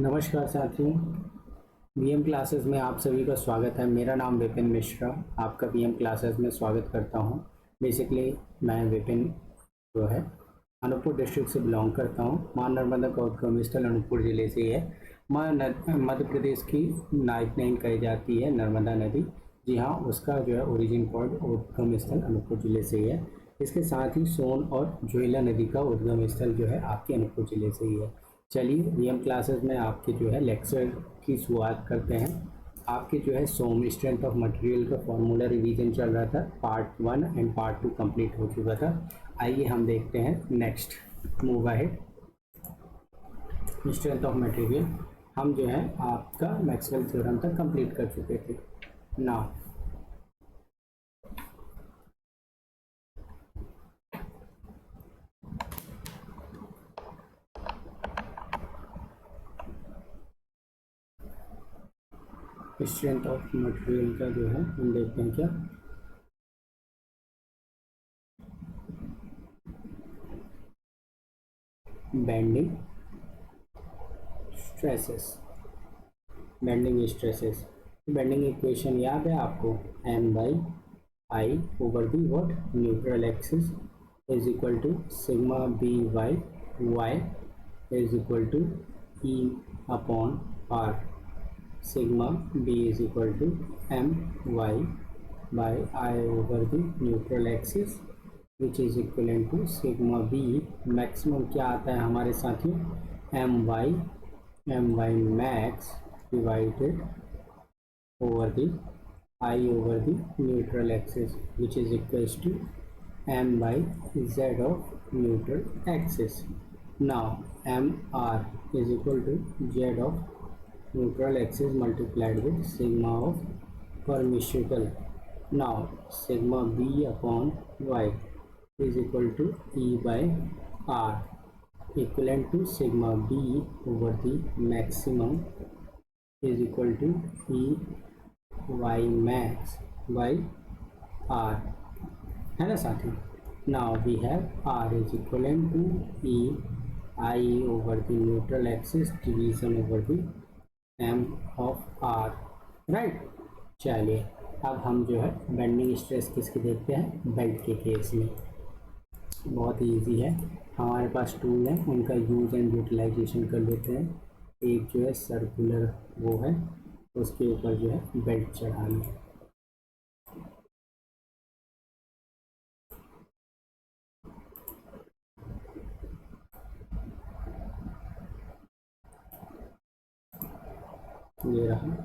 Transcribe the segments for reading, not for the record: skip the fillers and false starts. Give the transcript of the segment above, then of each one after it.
नमस्कार साथियों, VM classes में आप सभी का स्वागत है। मेरा नाम विपिन मिश्रा आपका वीएम क्लासेस में स्वागत करता हूं। बेसिकली मैं विपिन जो है अनूपपुर डिस्ट्रिक्ट से बिलोंग करता हूं। माँ नर्मदा का उद्गम स्थल अनूपपुर ज़िले से है। मध्य प्रदेश की नाइट लाइन कही जाती है नर्मदा नदी। जी हाँ, उसका जो है ओरिजिन पॉइंट उद्गम स्थल अनूपपुर ज़िले से ही है। इसके साथ ही सोन और जोइला नदी का उद्गम स्थल जो है आपके अनूपपुर ज़िले से ही है। चलिए वीएम क्लासेस में आपके जो है लेक्चर की शुरुआत करते हैं। आपके जो है सोम स्ट्रेंथ ऑफ मटेरियल का फॉर्मूला रिवीजन चल रहा था। पार्ट 1 एंड पार्ट 2 कंप्लीट हो चुका था। आइए हम देखते हैं next. Move ahead. Strength of material हम जो है आपका मैक्सवेल थ्योरम तक कंप्लीट कर चुके थे। नाउ स्ट्रेंथ ऑफ मटेरियल का जो है हम देखते हैं क्या बेंडिंग स्ट्रेसेस। बेंडिंग इक्वेशन याद है आपको? M by I over the what neutral axis is equal to sigma B Y Y is equal to E upon R. Sigma B is equal to M Y by I over the neutral axis which is equal to sigma B. Maximum क्या आता है हमारे साथियों? M Y max divided over the I over the neutral axis which is equals to m by z of neutral axis. Now mr is equal to z of neutral axis multiplied with sigma of permeable. Now sigma b upon y is equal to e by r equivalent to sigma b over the maximum is equal to e y max by r, है ना साथी? Now we have r is equivalent to e I over the neutral axis division over the m of r, right. चलिए अब हम जो है bending stress किसके देखते हैं? बेल्ट के केस में। बहुत ही ईजी है, हमारे पास टूल है, उनका यूज एंड यूटिलाइजेशन कर लेते हैं। एक जो है सर्कुलर वो है, उसके ऊपर जो है बेल्ट चढ़ानी है। ये रहा।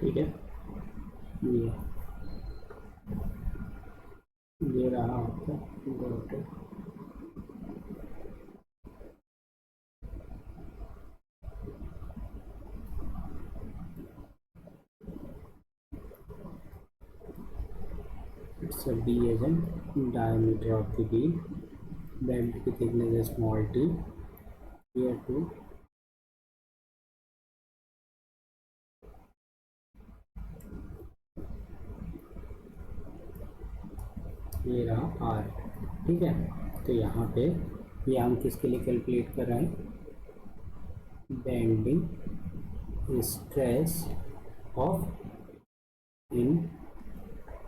ठीक है, ये रहा आपका dotted. It's a d as in diameter of the beam. Belt की thickness is small t. Here to ये रहा आर। ठीक है, तो यहाँ पे ये हम किसके लिए कैलकुलेट कर रहे हैं, bending stress of inlet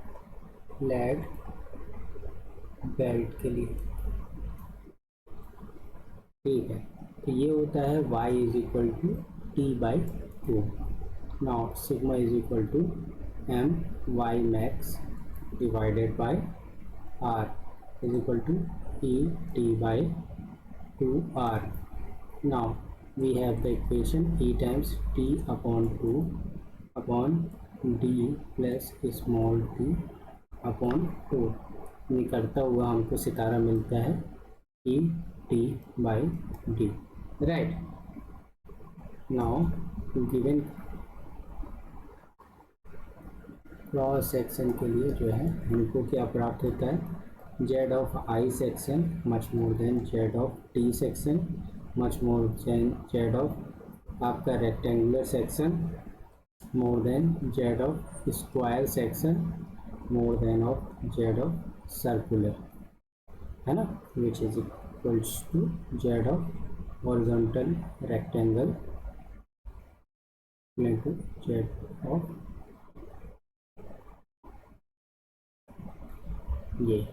belt के लिए। ठीक है, तो ये होता है y is equal to T by two. Now sigma is equal to M Y max divided by R is equal to E T by two R. Now we have the equation E times T upon two upon D plus small T upon two. निकलता हुआ हमको सितारा मिलता है E T by D, right. Now given cross section के लिए जो है हमको क्या प्राप्त होता है, Z of I section much more than Z of T section much more than Z of आपका rectangular section more than Z of square section more than of Z of circular, है ना, which is equals to Z of horizontal rectangle into Z of ये।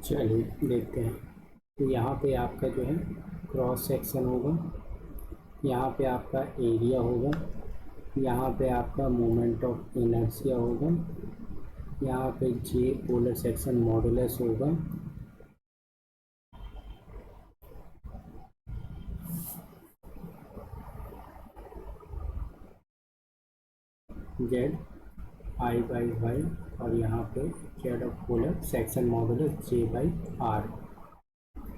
चलिए देखते हैं, तो यहाँ पे आपका जो है क्रॉस सेक्शन होगा, यहाँ पे आपका एरिया होगा, यहाँ पे आपका मोमेंट ऑफ इनर्शिया होगा, यहाँ पे जे पोलर सेक्शन मॉडुलस होगा, जेड आई बाई वाई, और यहाँ पे Z of polar section modulus J by R.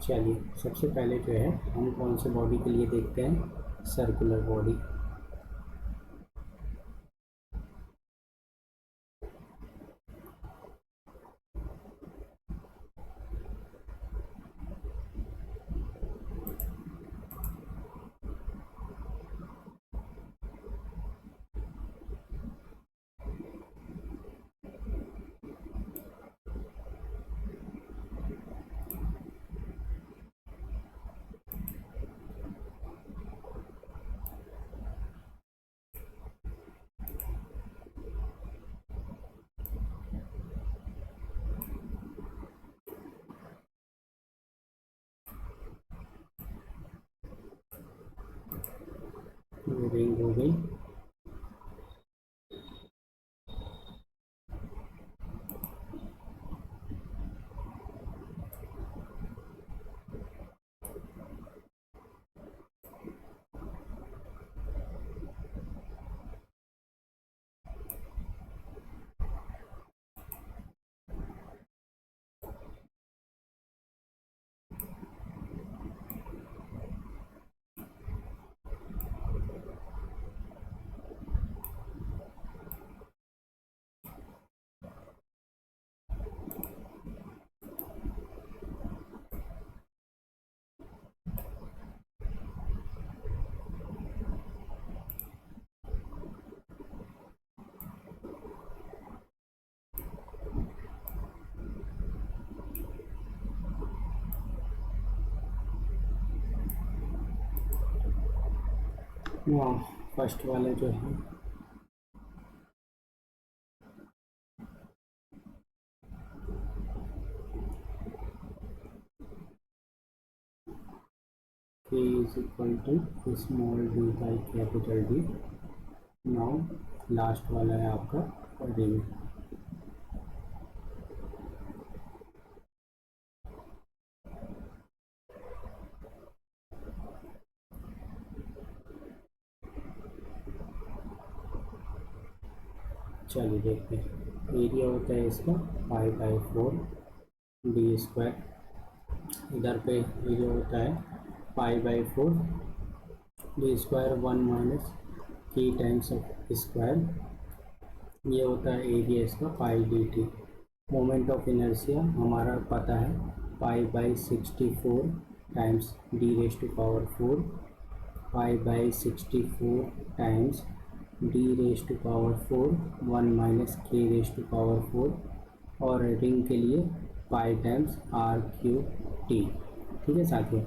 चलिए सबसे पहले जो है हम कौन से बॉडी के लिए देखते हैं, सर्कुलर बॉडी। रिंग हो गई, वहाँ फर्स्ट वाला जो है k is equal to small d by capital D। Now last वाला है आपका रिंग। चलिए देखते हैं। एरिया होता है इसका 5/4 d²। इधर पे एरिया होता है 5/4 d², 1 minus k times of square. ये होता है एरिया इसका π/dt। मोमेंट ऑफ इनर्शिया हमारा पता है π/64 times d⁴, π/64 times d⁴ 1 minus k⁴। और रिंग के लिए पाई टाइम्स r³ ठीक है साथियों।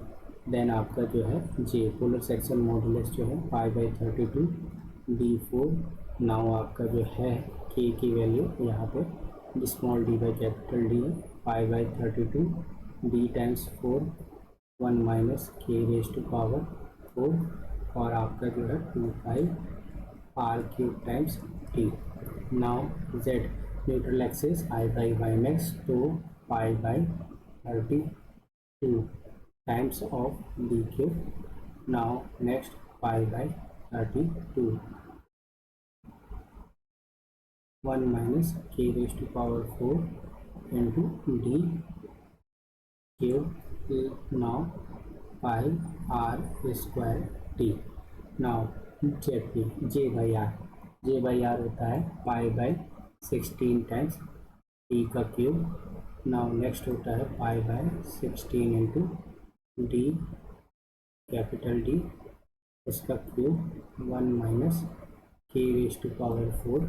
देन आपका जो है जे पोलर सेक्शन मॉडुलस जो है π/32 d4। नाउ आपका जो है के की वैल्यू यहाँ पे small d by capital D है π/32 d टाइम्स 4 1 माइनस k⁴ और आपका जो है 2 r³ times t। Now z neutral axis I/y max तो π/32 times of d³। Now next π/32 1 minus k⁴ into d³। Now π/r²t। Now J by R होता है π/16 times d³। Now next होता है π/16 into D capital D इसका cube 1 minus k⁴।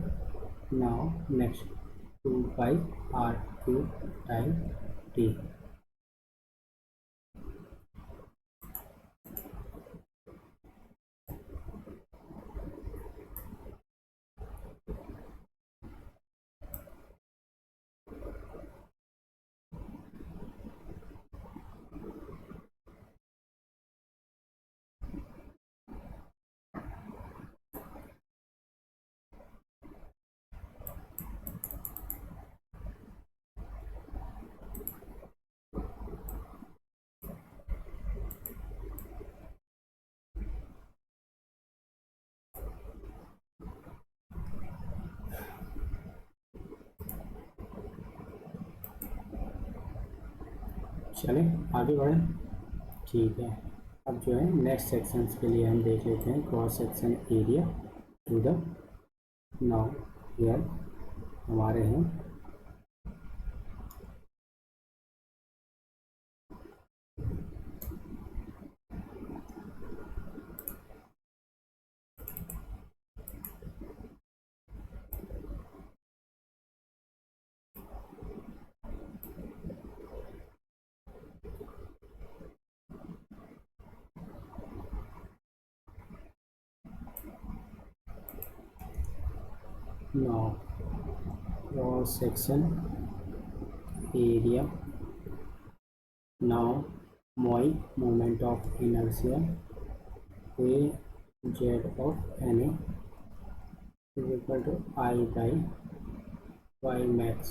Now next 2πr³ time T. चलें आगे बढ़ें। ठीक है, अब जो है नेक्स्ट सेक्शंस के लिए हम देख लेते हैं cross section area to the. Now here हमारे हैं now cross section area. Now MOI moment of inertia A Z of N is equal to I/y max.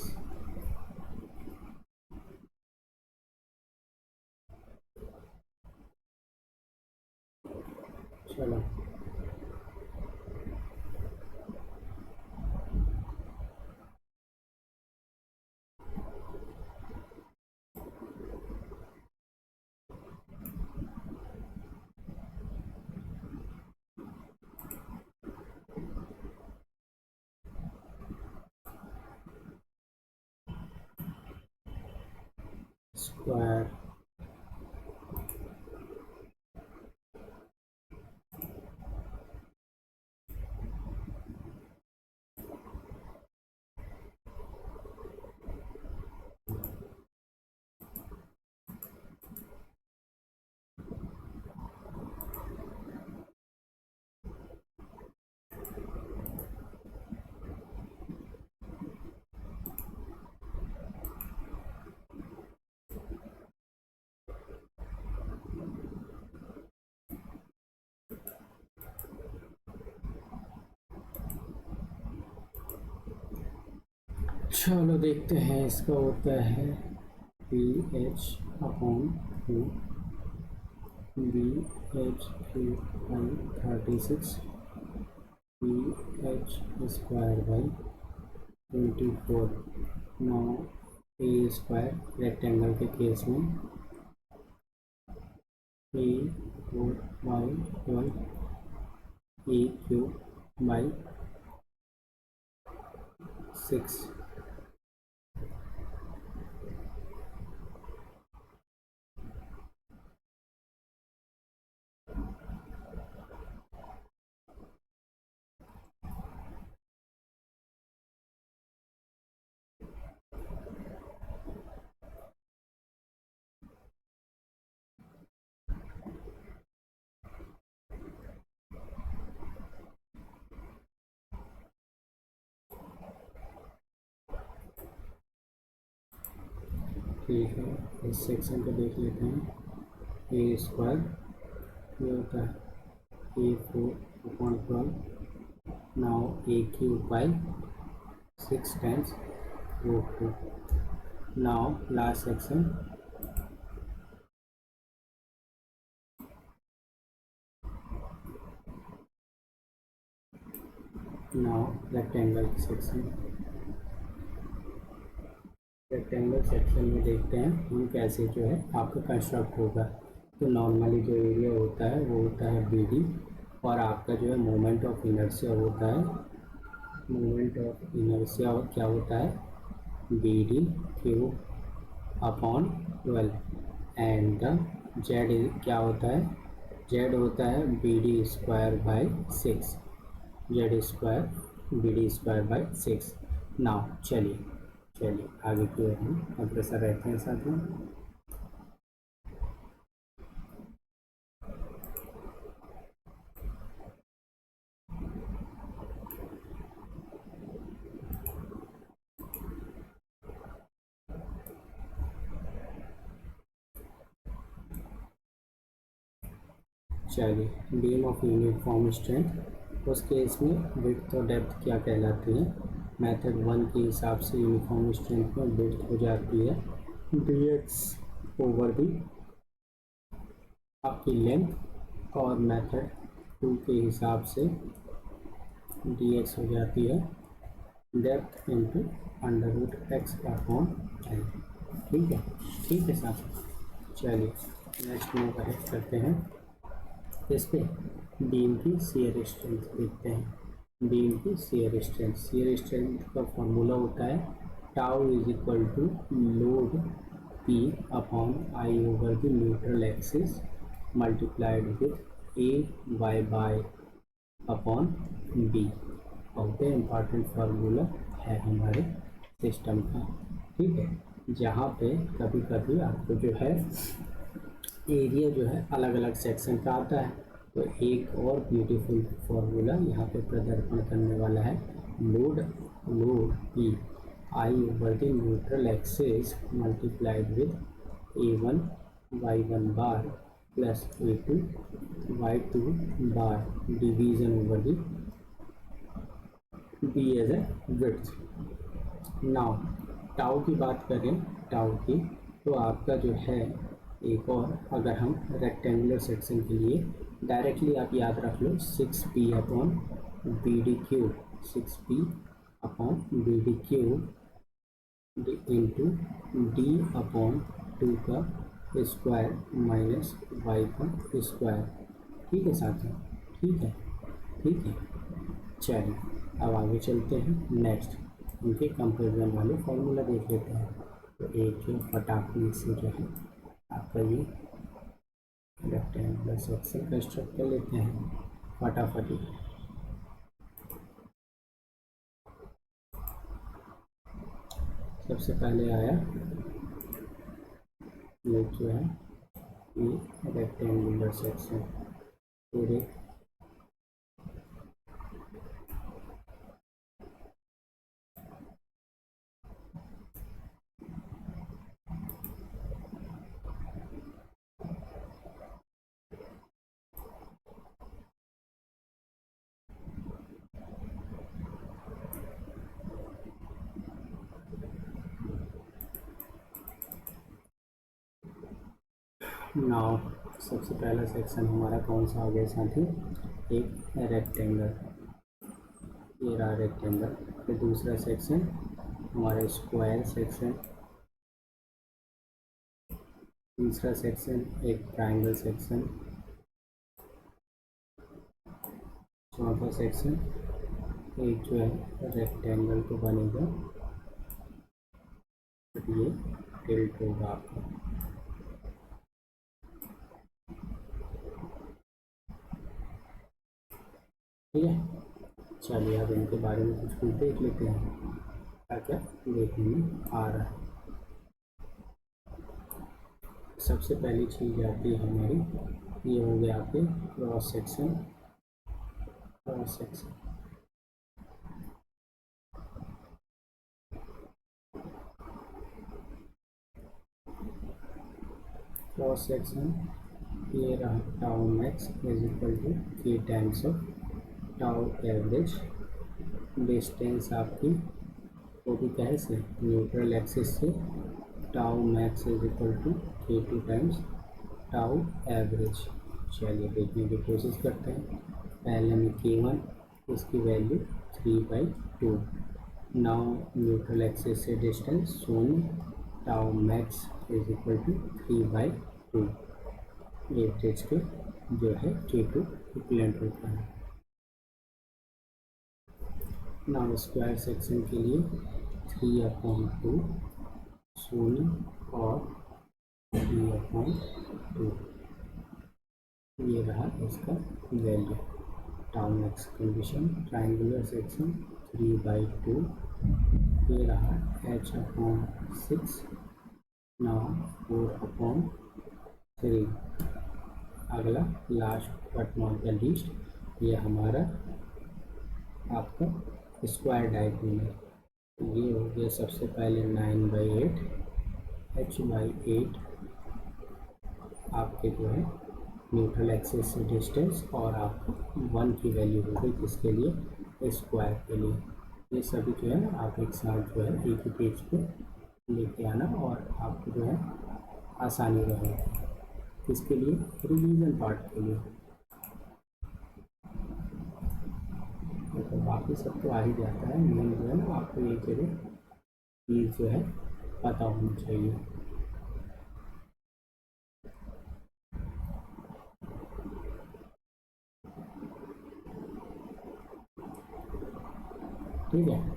चलो स्क्वायर चलो देखते हैं, इसका होता है P H upon two B H Q by 36 P H square by 24। Now a square rectangle के case में A 4 by 12 A cube by 6। ठीक है, इस सेक्शन को देख लेते हैं। ए स्क्वायर ये होता है A 4 upon 12। Now A cube by 6 times root 2। Now last section now rectangle section में देखते हैं हम कैसे जो है आपका कंस्ट्रक्ट होगा। तो नॉर्मली जो एरिया होता है वो होता है बी डी, और आपका जो है मोमेंट ऑफ इनर्शिया होता है, मोमेंट ऑफ इनर्शिया क्या होता है B D cube upon 12। And the Z क्या होता है, जेड होता है B D square by 6, Z square B D square by 6। Now चलिए आगे की ओर हम अग्रसर रहते हैं साथ में। चलिए बीम ऑफ यूनिफॉर्म स्ट्रेंथ, उस केस में विड्थ और डेप्थ क्या कहलाती है। मेथड 1 के हिसाब से यूनिफॉर्म स्ट्रेंथ में विड्थ हो जाती है dx ओवर दी आपकी लेंथ, और मेथड 2 के हिसाब से dx हो जाती है depth into under root X upon L. ठीक है साथ। चलिए नेक्स्ट मूव करते हैं, इस पे बीम की शियर स्ट्रेंथ देखते हैं। बीम की शियर स्ट्रेंथ का फॉर्मूला होता है tau is equal to load P upon I over the neutral axis multiplied with A Y by upon B. बहुत ही इम्पॉर्टेंट फार्मूला है हमारे सिस्टम का। ठीक है, जहाँ पे कभी कभी आपको जो है एरिया जो है अलग अलग सेक्शन का आता है, तो एक और ब्यूटीफुल फार्मूला यहाँ पे प्रदर्पण करने वाला है। Load P I over the neutral axis multiplied with A1 Y1 bar plus A2 Y2 bar division over the B as a width. Now tau की बात करें, टाउ की, तो आपका जो है एक और, अगर हम रेक्टेंगुलर सेक्शन के लिए डायरेक्टली आप याद रख लो 6p upon B D cube, 6p upon B D cube into D upon 2 का स्क्वायर माइनस वाई का स्क्वायर। ठीक है साथियों, ठीक है। चलिए अब आगे चलते हैं, नेक्स्ट उनके कंपेरिजन वाले फॉर्मूला देख लेते हैं। तो एक जो फटाफट से जो है आपका ये रेक्टेंगुलर सेक्शन कंस्ट्रक्ट कर लेते हैं फटाफट। सबसे पहले आया ये जो है ये रेक्टेंगुलर सेक्शन, पूरे नाउ सबसे पहला सेक्शन हमारा कौन सा हो गया साथी, एक रेक्टेंगल, ये रहा रेक्टेंगल। फिर दूसरा सेक्शन हमारा स्क्वायर सेक्शन, तीसरा सेक्शन एक ट्रायंगल सेक्शन, चौथा सेक्शन एक जो है रेक्टेंगल तो बनेगा, ये टिल्ट होगा आपका। ठीक है, चलिए अब इनके बारे में कुछ देख लेते हैं क्या क्या देखने में आ रहा है। सबसे पहली चीज़ आती है हमारी, ये हो गया आपके cross section. Cross section cross section ये रहा, tau max is equal to K times of tau average. Distance आपकी वो भी कैसे, न्यूट्रल एक्सिस से tau max is equal to K two times tau average. चलिए देखने की कोशिश करते हैं। पहले में K1, इसकी वैल्यू 3/2। नाउ न्यूट्रल एक्सिस से डिस्टेंस शून्य, tau max is equal to 3/2। Average के जो है K2 इक्विवेलेंट होता है। नाउ स्क्वायर सेक्शन के लिए 3/2 शून्य और 3/2, ये रहा इसका value. Tau max condition. Triangular section 3/2, ये रहा h/6, नाउ 4/3। अगला last but not the least, ये हमारा आपका स्क्वायर डायगोनल है। ये हो गया सबसे पहले 9/8, h/8 आपके जो है न्यूट्रल एक्सिस से डिस्टेंस, और आपको 1 की वैल्यू हो गई किसके लिए, स्क्वायर के लिए। ये सभी जो है आप एक साथ जो है एक ही पेज पे लेके आना, और आपको जो है आसानी रहेगी किसके लिए, रिवीजन पार्ट के लिए। तो बाकी सब तो आ ही जाता है, मेन जो है ना आपको ये जगह चीज़ जो है पता होनी चाहिए। ठीक है,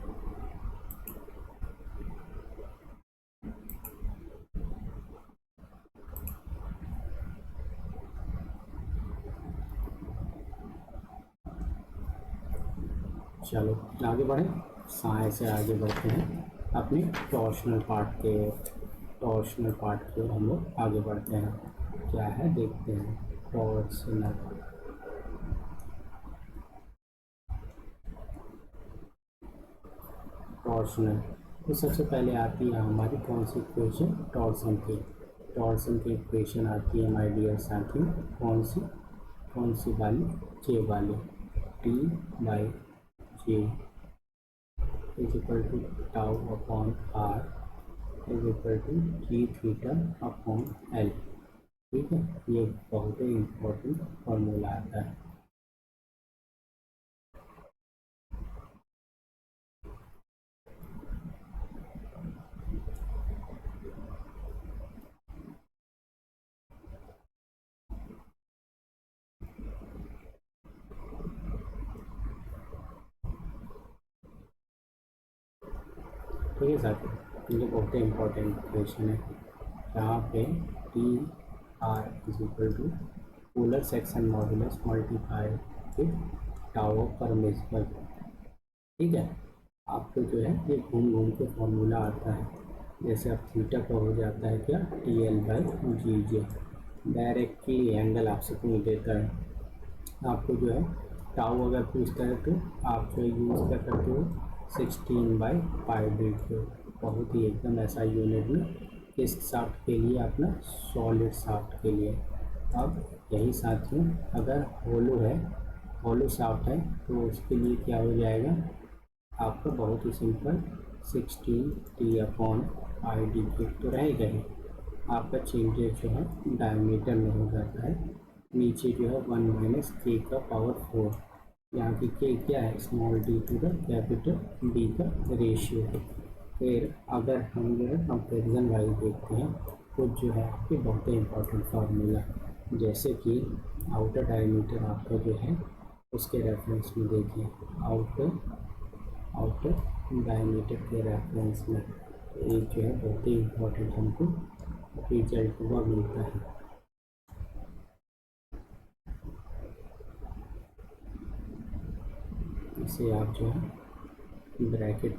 चलो आगे बढ़ें। साए से आगे बढ़ते हैं अपने टॉर्शनल पार्ट के। टॉर्शनल पार्ट के हम लोग आगे बढ़ते हैं, क्या है देखते हैं। टॉर्शनल टॉर्शनल तो सबसे पहले आती है हमारी कौन सी इक्वेशन, टॉर्सन की। टॉर्सन की इक्वेशन आती है माय डियर साथी, कौन सी वाली, जे वाली। T/J is equal to tau upon R is equal to G theta upon L. ठीक है, ये बहुत ही इम्पोर्टेंट फॉर्मूला आता है। ठीक है साथी, ये बहुत ही इम्पोर्टेंट इक्वेशन है, जहाँ पे T R is equal to polar section modulus multiply with tau permissible. ठीक है, आपको जो है ये घूम घूम के फॉर्मूला आता है। जैसे अब थीटा का हो जाता है क्या, TL/GJ। डायरेक्टली एंगल आपसे पूछ देता है, आपको जो है टाउ अगर पूछता है तो आप जो यूज़ क्या करते हो, 16/π देते हो। बहुत ही एकदम ऐसा यूनिट में किस शाफ्ट के लिए, अपना सॉलिड शाफ्ट के लिए। अब यही साथियों अगर होलो है, होलो शाफ्ट है, तो उसके लिए क्या हो जाएगा आपका, बहुत ही सिंपल 16T/πd तो रहेगा ही। आपका चेंजेस जो है डायमीटर में हो जाता है। नीचे जो है 1 माइनस के का पावर 4, यहाँ की के क्या है, small D to the capital D का रेशियो है। फिर अगर हम जो है कंपेरिजन वाइज देखते हैं, कुछ जो है आपके बहुत ही इंपॉर्टेंट फार्मूला, जैसे कि आउटर डायमीटर आपका जो है उसके रेफरेंस में देखिए, आउटर आउटर डायमीटर के रेफरेंस में एक जो है बहुत ही इम्पोर्टेंट हमको रिजल्ट हुआ मिलता है। इसे आप जो है ब्रैकेट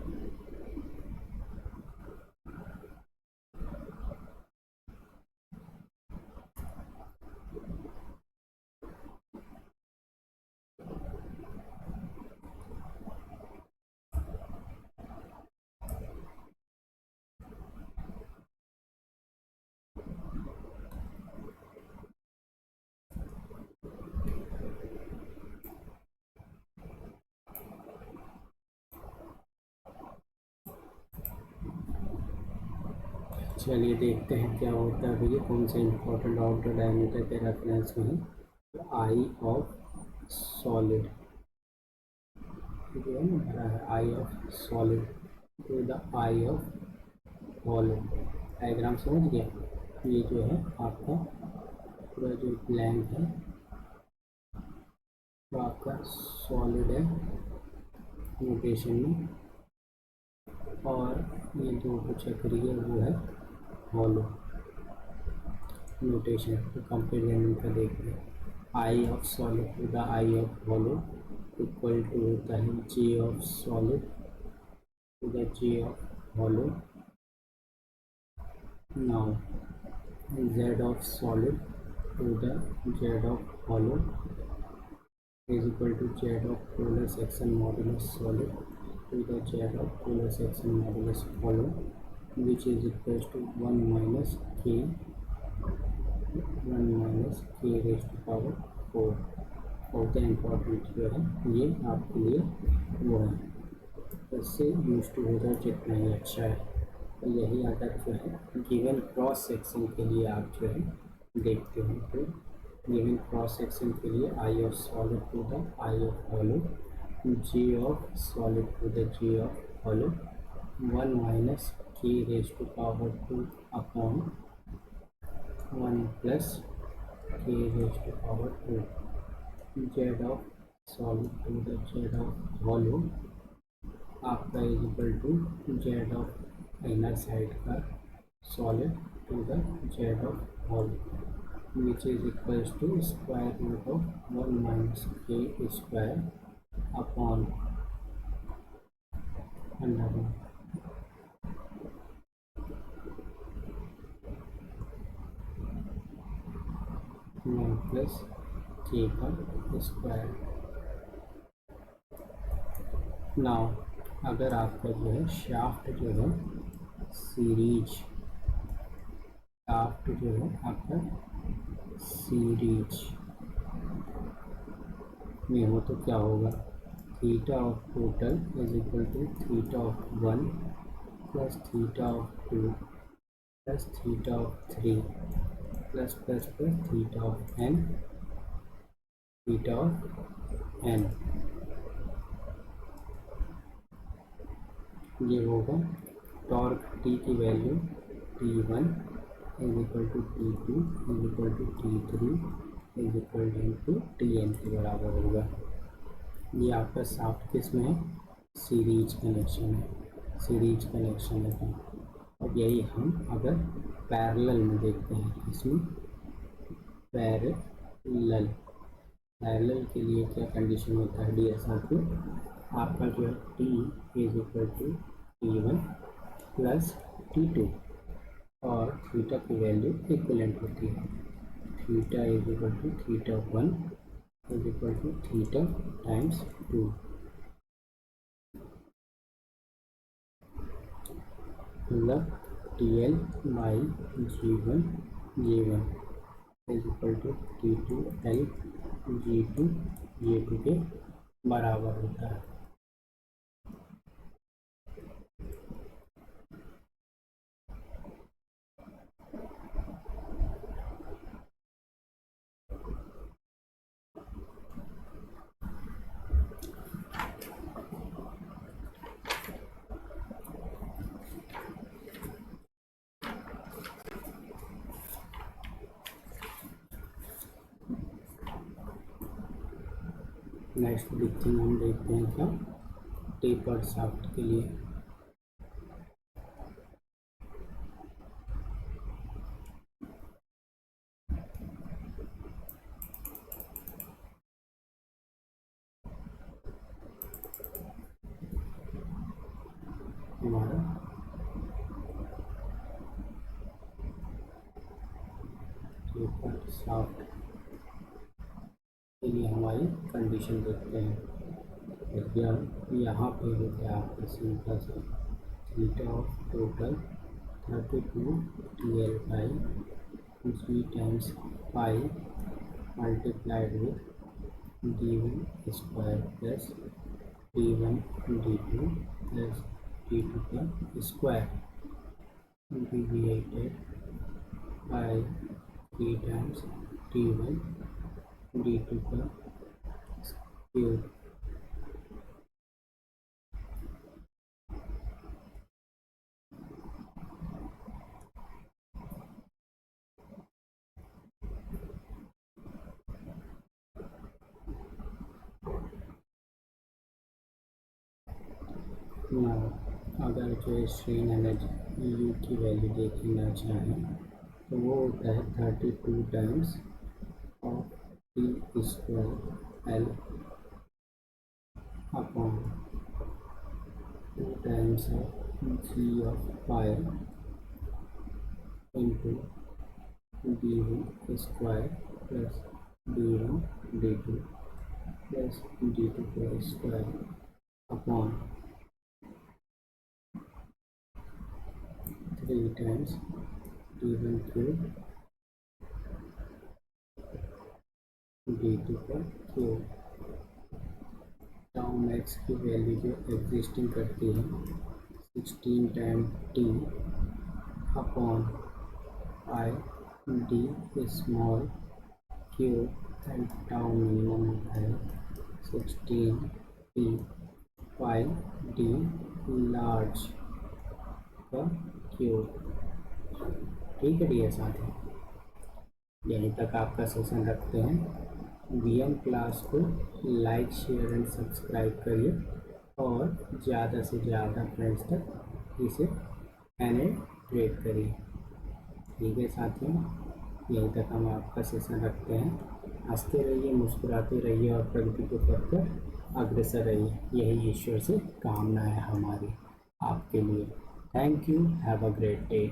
चलिए देखते हैं क्या होता है भैया, कौन से इम्पोर्टेंट आउटर डायमीटर के रेफरेंस में है। आई ऑफ सॉलिड जो है ना भरा है, I of solid to the I of hollow. Diagram समझ गया। ये जो है आपका पूरा जो ब्लैंक है तो आपका सॉलिड है नोटेशन में, और ये दो को चक्री है वो है हॉलो नोटेशन। तो कंपेरिजन का देखते हैं, I of solid to the I of hollow equal to होता है J of solid to the J of hollow. Now Z of solid to the Z of hollow is equal to z of polar section modulus solid to the z of polar section modulus hollow, which is equals to 1 minus k raised to power 4। बहुत ही important जो है ये आपके लिए वो है, इससे use to हो जाए जितना ही अच्छा है। तो यही अगर जो है गिवन क्रॉस सेक्शन के लिए आप जो है देखते हो, तो गिवन क्रॉस सेक्शन के लिए I of solid to the I of hollow, G of solid to the G of hollow, 1 minus K raise to power 2 upon 1 plus K raise to power 2, Z of solid to the Z of hollow आपका is equal to Z of inner side का solid to the Z of hollow, which is equals to square root of 1 minus k square upon under 1 plus k का square. Now अगर आपका जो है shaft जो है series, shaft जो है आपका सीरीज में हो तो क्या होगा, theta of total is equal to theta of 1 plus theta of 2 plus theta of 3 plus plus plus theta of n, theta of n। ये होगा टॉर्क टी की value T1 is equal to T2 is equal to T3 is equal to Tn के बराबर होगा। ये आपका shaft किस में है, सीरीज कनेक्शन है, सीरीज कनेक्शन है। अब यही हम अगर पैरेलल में देखते हैं, इसमें पैरेलल, पैरेलल के लिए क्या कंडीशन होता है डियर साथियों, आपका जो है T is equal to T1 plus T2 और थीटा की वैल्यू इक्वलेंट होती है, theta is equal to theta 1 is equal to theta times 2। मतलब TL by G1 is equal to T2L G2 के बराबर होता है। नेक्स्ट बिग थिंग हम देखते हैं क्या, टेपर्ड शाफ्ट के लिए। हमारा टेपर्ड शाफ्ट के लिए हमारी कंडीशन देखते हैं। यहाँ पे होता है आपका सिंपल से theta of total 32 TL by G times pi multiplied with D1 square plus D1 D2 plus D2 का square divided by 3 times D1 D2 का क्यूब। अगर जो स्ट्रेन एनर्जी यू की वैल्यू देखना चाहें तो वो होता है 32 times of T square L upon 2 times of G of pi into D1 square plus D1 D2 plus D2 का square upon 3 times D1 cube D2 का क्यूब। टाउ मैक्स की वैल्यू जो एग्जिस्टिंग करती है 16 time T upon I D small cube and tau minimum होता है 16 T pi D large का cube. ठीक है डियर साथी, यहीं तक आपका सेशन रखते हैं। VM क्लास को लाइक शेयर एंड सब्सक्राइब करिए और ज़्यादा से ज़्यादा फ्रेंड्स तक इसे पेनिट्रेट करिए। ठीक है साथियों, यहीं तक हम आपका सेशन रखते हैं। हंसते रहिए, मुस्कुराते रहिए और प्रगति को पथ पर अग्रसर रहिए, यही ईश्वर से कामना है हमारी आपके लिए। Thank you, have a great day.